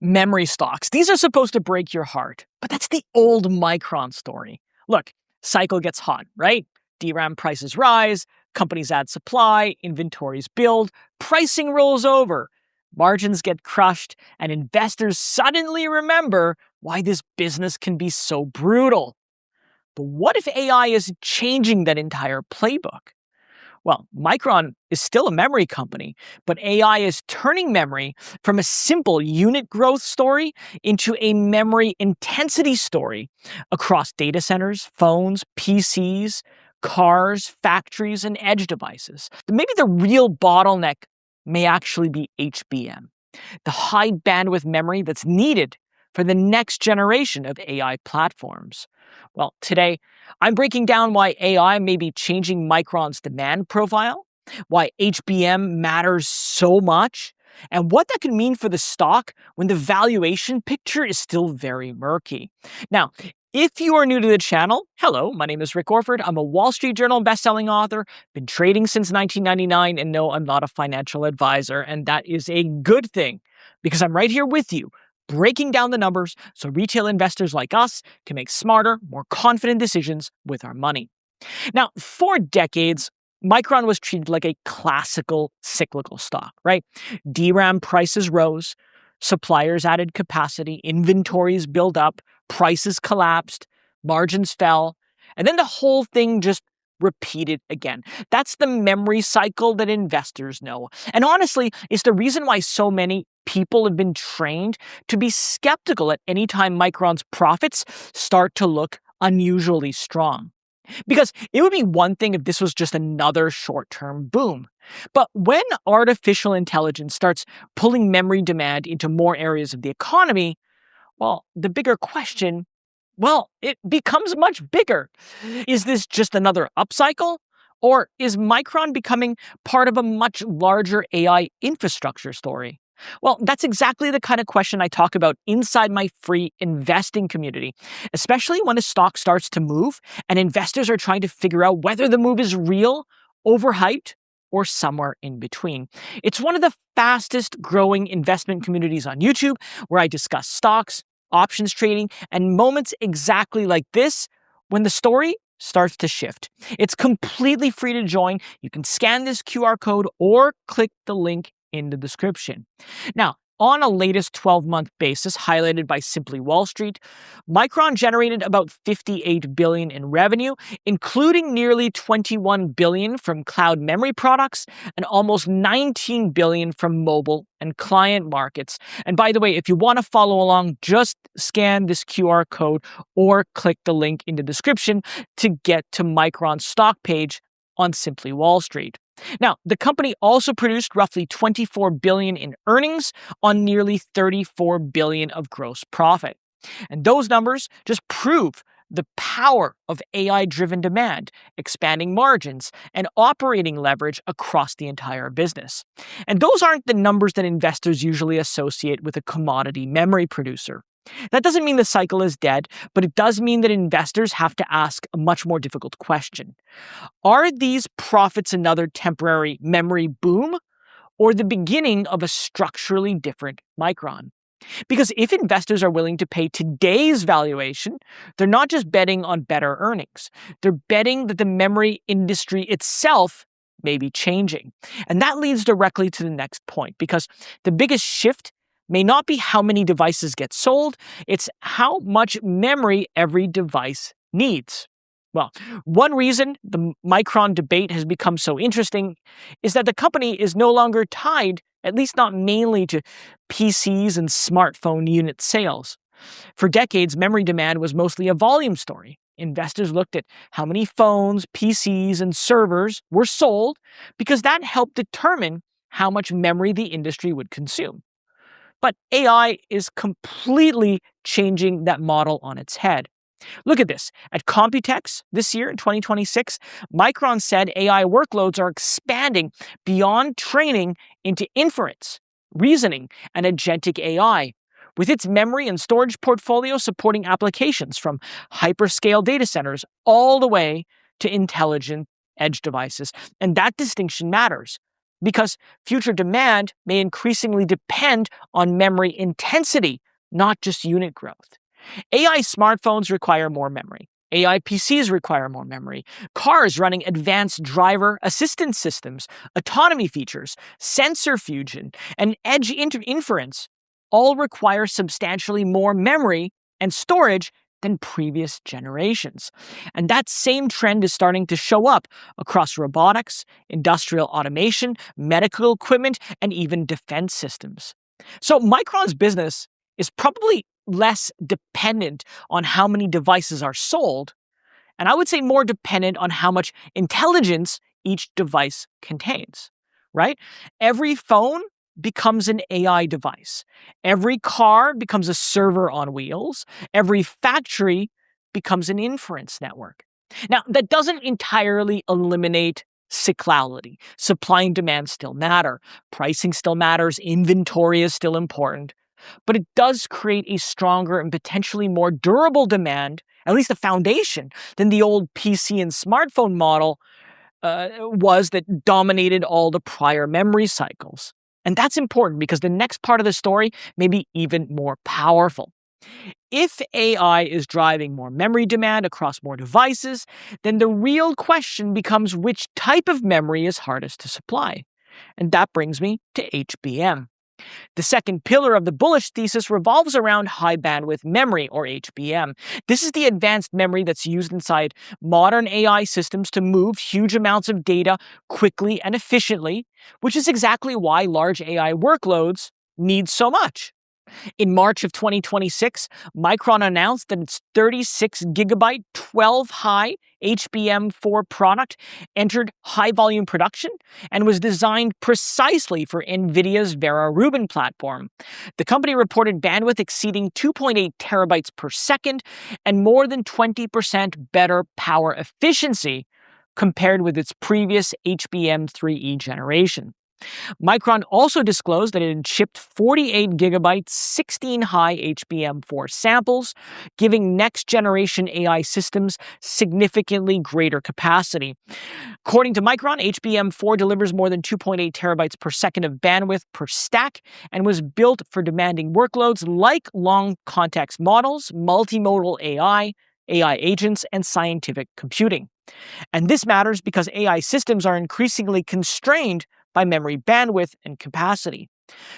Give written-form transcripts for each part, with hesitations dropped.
Memory stocks. These are supposed to break your heart, but that's the old Micron story. Look, cycle gets hot, right? DRAM prices rise, companies add supply, inventories build, pricing rolls over, margins get crushed, and investors suddenly remember why this business can be so brutal. But what if AI is changing that entire playbook? Well, Micron is still a memory company, but AI is turning memory from a simple unit growth story into a memory intensity story across data centers, phones, PCs, cars, factories, and edge devices. Maybe the real bottleneck may actually be HBM, the high bandwidth memory that's needed for the next generation of AI platforms. Well, today, I'm breaking down why AI may be changing Micron's demand profile, why HBM matters so much, and what that can mean for the stock when the valuation picture is still very murky. Now, if you are new to the channel, hello, my name is Rick Orford. I'm a Wall Street Journal bestselling author, been trading since 1999, and no, I'm not a financial advisor, and that is a good thing because I'm right here with you, breaking down the numbers so retail investors like us can make smarter, more confident decisions with our money. Now, for decades, Micron was treated like a classical cyclical stock, right? DRAM prices rose, suppliers added capacity, inventories built up, prices collapsed, margins fell, and then the whole thing just repeated again. That's the memory cycle that investors know. And honestly, it's the reason why so many people have been trained to be skeptical at any time Micron's profits start to look unusually strong. Because it would be one thing if this was just another short-term boom. But when artificial intelligence starts pulling memory demand into more areas of the economy, well, the bigger question, well, it becomes much bigger. Is this just another upcycle? Or is Micron becoming part of a much larger AI infrastructure story? Well, that's exactly the kind of question I talk about inside my free investing community, especially when a stock starts to move and investors are trying to figure out whether the move is real, overhyped, or somewhere in between. It's one of the fastest growing investment communities on YouTube where I discuss stocks, options trading, and moments exactly like this when the story starts to shift. It's completely free to join. You can scan this QR code or click the link in the description. Now, on a latest 12-month basis highlighted by Simply Wall Street, Micron generated about $58 billion in revenue, including nearly $21 billion from cloud memory products and almost $19 billion from mobile and client markets. And by the way, if you want to follow along, just scan this QR code or click the link in the description to get to Micron's stock page on Simply Wall Street. Now, the company also produced roughly $24 billion in earnings on nearly $34 billion of gross profit. And those numbers just prove the power of AI-driven demand, expanding margins, and operating leverage across the entire business. And those aren't the numbers that investors usually associate with a commodity memory producer. That doesn't mean the cycle is dead, but it does mean that investors have to ask a much more difficult question. Are these profits another temporary memory boom or the beginning of a structurally different Micron? Because if investors are willing to pay today's valuation, they're not just betting on better earnings. They're betting that the memory industry itself may be changing. And that leads directly to the next point, because the biggest shift may not be how many devices get sold, it's how much memory every device needs. Well, one reason the Micron debate has become so interesting is that the company is no longer tied, at least not mainly, to PCs and smartphone unit sales. For decades, memory demand was mostly a volume story. Investors looked at how many phones, PCs, and servers were sold because that helped determine how much memory the industry would consume. But AI is completely changing that model on its head. Look at this. At Computex this year in 2026, Micron said AI workloads are expanding beyond training into inference, reasoning, and agentic AI, with its memory and storage portfolio supporting applications from hyperscale data centers all the way to intelligent edge devices. And that distinction matters because future demand may increasingly depend on memory intensity, not just unit growth. AI smartphones require more memory. AI PCs require more memory. Cars running advanced driver assistance systems, autonomy features, sensor fusion, and edge inference all require substantially more memory and storage than previous generations. And that same trend is starting to show up across robotics, industrial automation, medical equipment, and even defense systems. So Micron's business is probably less dependent on how many devices are sold, and I would say more dependent on how much intelligence each device contains, right? Every phone becomes an AI device. Every car becomes a server on wheels. Every factory becomes an inference network. Now, that doesn't entirely eliminate cyclicality. Supply and demand still matter. Pricing still matters. Inventory is still important. But it does create a stronger and potentially more durable demand, at least a foundation, than the old PC and smartphone model was that dominated all the prior memory cycles. And that's important because the next part of the story may be even more powerful. If AI is driving more memory demand across more devices, then the real question becomes which type of memory is hardest to supply. And that brings me to HBM. The second pillar of the bullish thesis revolves around high bandwidth memory, or HBM. This is the advanced memory that's used inside modern AI systems to move huge amounts of data quickly and efficiently, which is exactly why large AI workloads need so much. In March of 2026, Micron announced that its 36 gigabyte 12 high HBM4 product entered high volume production and was designed precisely for Nvidia's Vera Rubin platform. The company reported bandwidth exceeding 2.8 terabytes per second and more than 20% better power efficiency compared with its previous HBM3E generation. Micron also disclosed that it had shipped 48 gigabyte 16 high HBM4 samples, giving next-generation AI systems significantly greater capacity. According to Micron, HBM4 delivers more than 2.8 terabytes per second of bandwidth per stack and was built for demanding workloads like long context models, multimodal AI, AI agents, and scientific computing. And this matters because AI systems are increasingly constrained by memory bandwidth and capacity.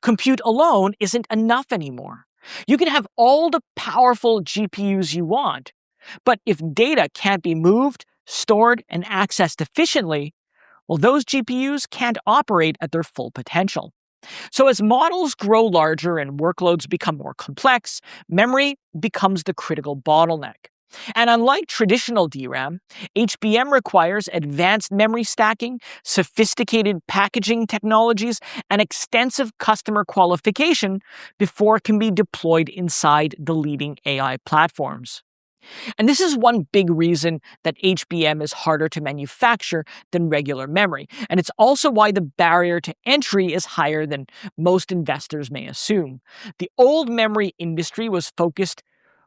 Compute alone isn't enough anymore. You can have all the powerful GPUs you want, but if data can't be moved, stored, and accessed efficiently, well, those GPUs can't operate at their full potential. So as models grow larger and workloads become more complex, memory becomes the critical bottleneck. And unlike traditional DRAM, HBM requires advanced memory stacking, sophisticated packaging technologies, and extensive customer qualification before it can be deployed inside the leading AI platforms. And this is one big reason that HBM is harder to manufacture than regular memory. And it's also why the barrier to entry is higher than most investors may assume. The old memory industry was focused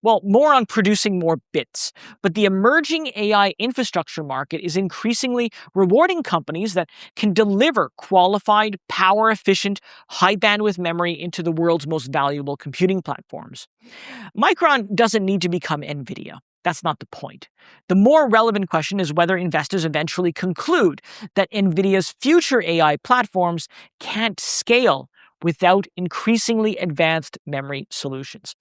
more on producing more bits, but the emerging AI infrastructure market is increasingly rewarding companies that can deliver qualified, power-efficient, high-bandwidth memory into the world's most valuable computing platforms. Micron doesn't need to become Nvidia. That's not the point. The more relevant question is whether investors eventually conclude that Nvidia's future AI platforms can't scale without increasingly advanced memory solutions.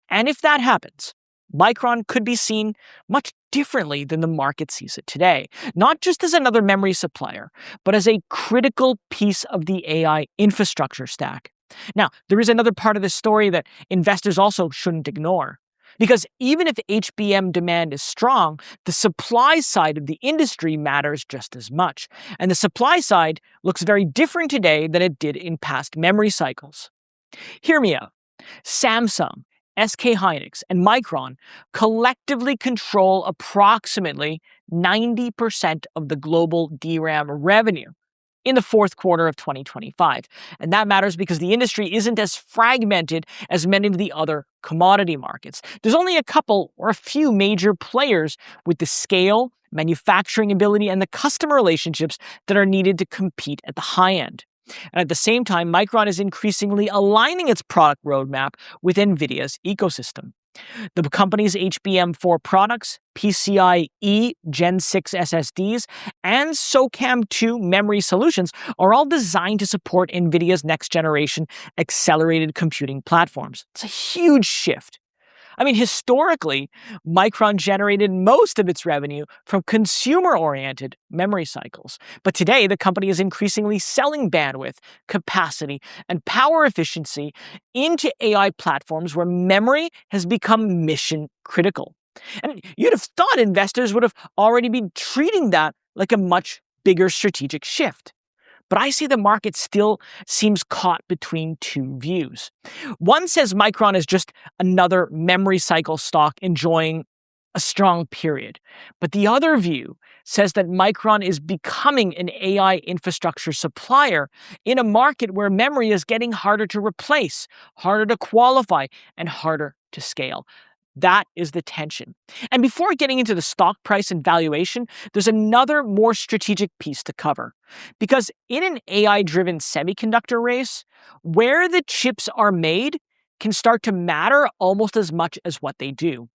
And if that happens, Micron could be seen much differently than the market sees it today, not just as another memory supplier, but as a critical piece of the AI infrastructure stack. Now, there is another part of this story that investors also shouldn't ignore. Because even if HBM demand is strong, the supply side of the industry matters just as much. And the supply side looks very different today than it did in past memory cycles. Hear me out. Samsung, SK Hynix, and Micron collectively control approximately 90% of the global DRAM revenue. in the fourth quarter of 2025. And that matters because the industry isn't as fragmented as many of the other commodity markets. There's only a couple or a few major players with the scale, manufacturing ability, and the customer relationships that are needed to compete at the high end. And at the same time, Micron is increasingly aligning its product roadmap with Nvidia's ecosystem. The company's HBM4 products, PCIe Gen 6 SSDs, and SOCAMM2 memory solutions are all designed to support Nvidia's next-generation accelerated computing platforms. It's a huge shift. I mean, historically, Micron generated most of its revenue from consumer-oriented memory cycles. But today, the company is increasingly selling bandwidth, capacity, and power efficiency into AI platforms where memory has become mission critical. And you'd have thought investors would have already been treating that like a much bigger strategic shift. But I see the market still seems caught between two views. One says Micron is just another memory cycle stock enjoying a strong period. But the other view says that Micron is becoming an AI infrastructure supplier in a market where memory is getting harder to replace, harder to qualify, and harder to scale. That is the tension. And before getting into the stock price and valuation, there's another more strategic piece to cover. Because in an AI-driven semiconductor race, where the chips are made can start to matter almost as much as what they do.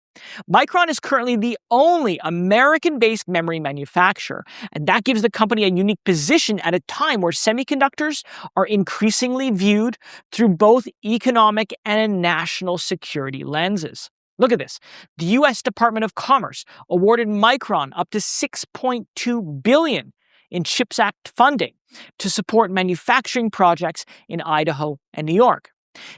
Micron is currently the only American-based memory manufacturer, and that gives the company a unique position at a time where semiconductors are increasingly viewed through both economic and national security lenses. Look at this. The U.S. Department of Commerce awarded Micron up to $6.2 billion in CHIPS Act funding to support manufacturing projects in Idaho and New York.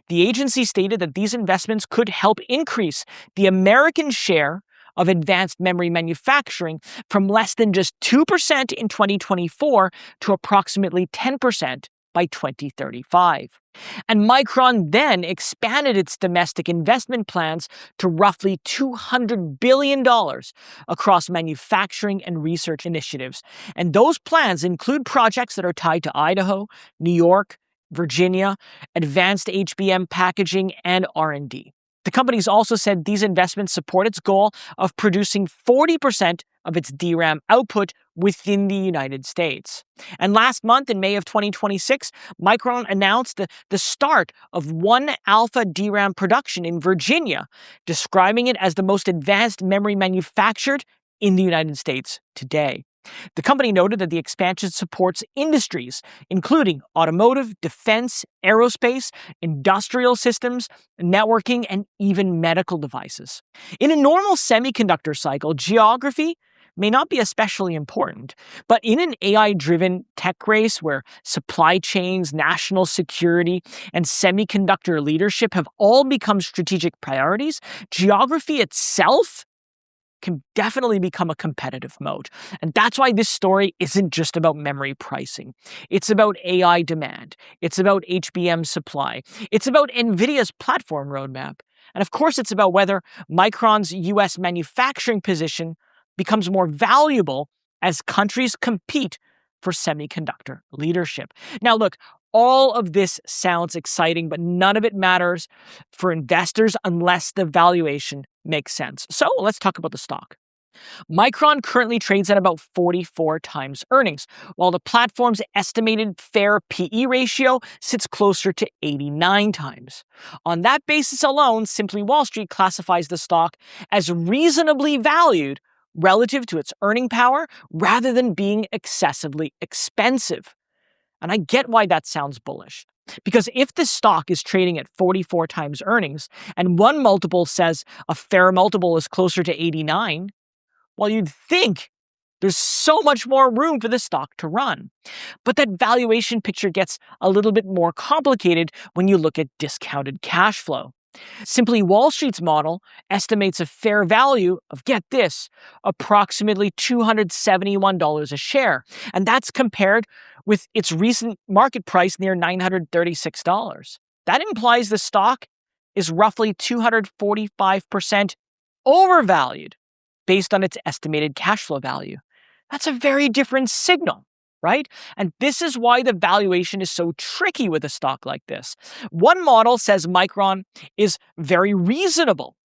The agency stated that these investments could help increase the American share of advanced memory manufacturing from less than just 2% in 2024 to approximately 10% by 2035. And Micron then expanded its domestic investment plans to roughly $200 billion across manufacturing and research initiatives. And those plans include projects that are tied to Idaho, New York, Virginia, advanced HBM packaging, and R&D. The company's also said these investments support its goal of producing 40% of its DRAM output within the United States. And last month, in May of 2026, Micron announced the start of 1 alpha DRAM production in Virginia, describing it as the most advanced memory manufactured in the United States today. The company noted that the expansion supports industries, including automotive, defense, aerospace, industrial systems, networking, and even medical devices. In a normal semiconductor cycle, geography may not be especially important, but in an AI-driven tech race where supply chains, national security, and semiconductor leadership have all become strategic priorities, geography itself can definitely become a competitive moat. And that's why this story isn't just about memory pricing. It's about AI demand. It's about HBM supply. It's about Nvidia's platform roadmap. And of course, it's about whether Micron's US manufacturing position becomes more valuable as countries compete for semiconductor leadership. Now, look, all of this sounds exciting, but none of it matters for investors unless the valuation makes sense. So let's talk about the stock. Micron currently trades at about 44 times earnings, while the platform's estimated fair PE ratio sits closer to 89 times. On that basis alone, Simply Wall Street classifies the stock as reasonably valued relative to its earning power rather than being excessively expensive. And I get why that sounds bullish. Because if the stock is trading at 44 times earnings, and one multiple says a fair multiple is closer to 89, well, you'd think there's so much more room for the stock to run. But that valuation picture gets a little bit more complicated when you look at discounted cash flow. Simply Wall Street's model estimates a fair value of, get this, approximately $271 a share. And that's compared with its recent market price near $936. That implies the stock is roughly 245% overvalued based on its estimated cash flow value. That's a very different signal. right? And this is why the valuation is so tricky with a stock like this. One model says Micron is very reasonable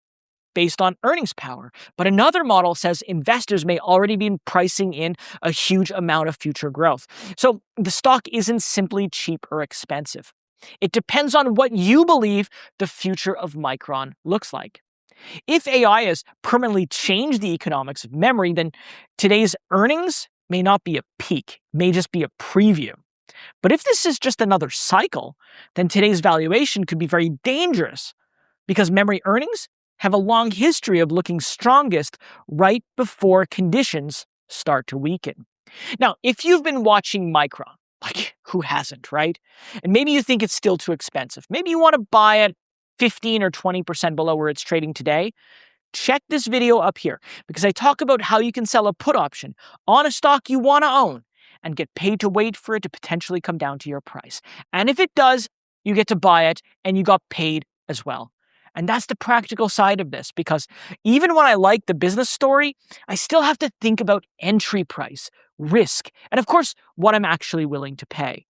based on earnings power, but another model says investors may already be pricing in a huge amount of future growth. So the stock isn't simply cheap or expensive. It depends on what you believe the future of Micron looks like. If AI has permanently changed the economics of memory, then today's earnings may not be a peak, may just be a preview. But if this is just another cycle, then today's valuation could be very dangerous because memory earnings have a long history of looking strongest right before conditions start to weaken. Now, if you've been watching Micron, like who hasn't, right? And maybe you think it's still too expensive. Maybe you want to buy it 15 or 20% below where it's trading today. Check this video up here because I talk about how you can sell a put option on a stock you want to own and get paid to wait for it to potentially come down to your price. And if it does, you get to buy it and you got paid as well. And that's the practical side of this because even when I like the business story, I still have to think about entry price, risk, and of course, what I'm actually willing to pay.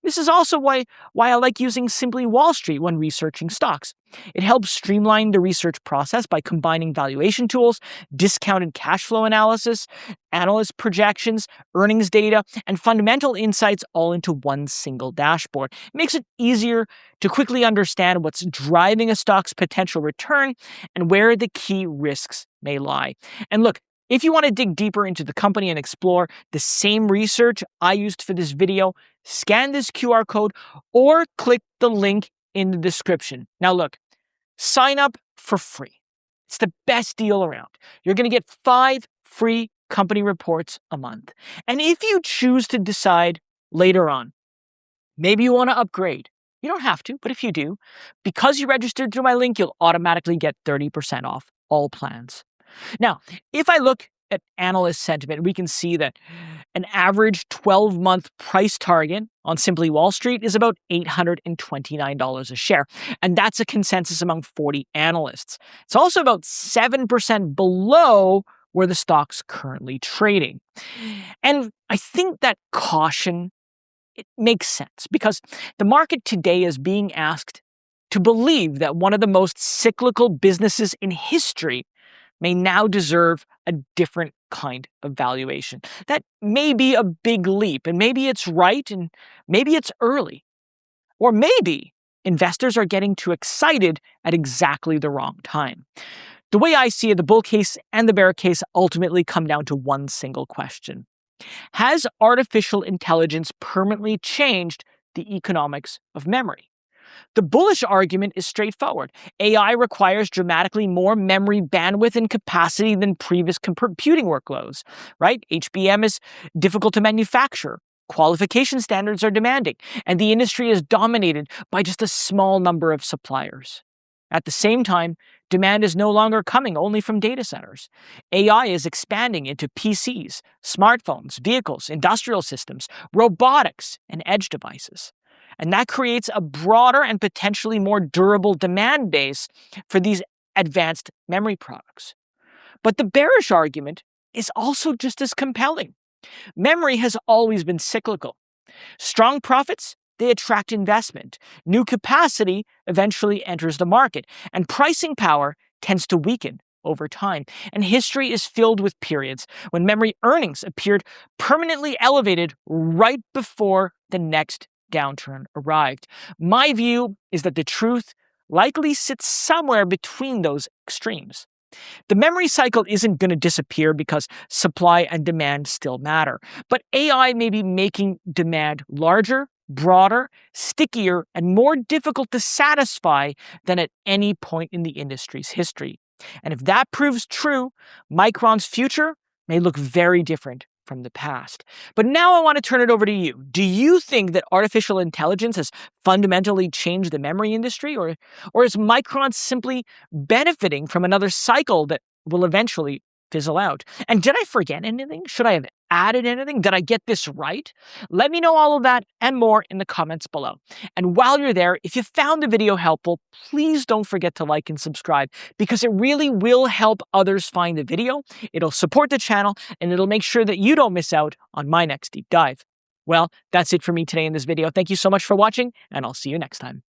This is also why I like using Simply Wall Street when researching stocks. It helps streamline the research process by combining valuation tools, discounted cash flow analysis, analyst projections, earnings data, and fundamental insights all into one single dashboard. It makes it easier to quickly understand what's driving a stock's potential return and where the key risks may lie. And look, if you want to dig deeper into the company and explore the same research I used for this video, scan this QR code or click the link in the description. Now look, sign up for free. It's the best deal around. You're going to get 5 free company reports a month. And if you choose to decide later on, maybe you want to upgrade. You don't have to, but if you do, because you registered through my link, you'll automatically get 30% off all plans. Now, if I look at analyst sentiment, we can see that an average 12-month price target on Simply Wall Street is about $829 a share, and that's a consensus among 40 analysts. It's also about 7% below where the stock's currently trading. And I think that caution, it makes sense because the market today is being asked to believe that one of the most cyclical businesses in history may now deserve a different kind of valuation. That may be a big leap, and maybe it's right, and maybe it's early. Or maybe investors are getting too excited at exactly the wrong time. The way I see it, the bull case and the bear case ultimately come down to one single question. Has artificial intelligence permanently changed the economics of memory? The bullish argument is straightforward. AI requires dramatically more memory bandwidth and capacity than previous computing workloads, right? HBM is difficult to manufacture. Qualification standards are demanding, and the industry is dominated by just a small number of suppliers. At the same time, demand is no longer coming only from data centers. AI is expanding into PCs, smartphones, vehicles, industrial systems, robotics, and edge devices. And that creates a broader and potentially more durable demand base for these advanced memory products. But the bearish argument is also just as compelling. Memory has always been cyclical. Strong profits, they attract investment. New capacity eventually enters the market, and pricing power tends to weaken over time. And history is filled with periods when memory earnings appeared permanently elevated right before the next downturn arrived. My view is that the truth likely sits somewhere between those extremes. The memory cycle isn't going to disappear because supply and demand still matter, but AI may be making demand larger, broader, stickier, and more difficult to satisfy than at any point in the industry's history. And if that proves true, Micron's future may look very different from the past. But now I want to turn it over to you. Do you think that artificial intelligence has fundamentally changed the memory industry, or is Micron simply benefiting from another cycle that will eventually fizzle out? And did I forget anything? Should I have added anything? Did I get this right? Let me know all of that and more in the comments below. And while you're there, if you found the video helpful, please don't forget to like and subscribe because it really will help others find the video. It'll support the channel and it'll make sure that you don't miss out on my next deep dive. Well, that's it for me today in this video. Thank you so much for watching, and I'll see you next time.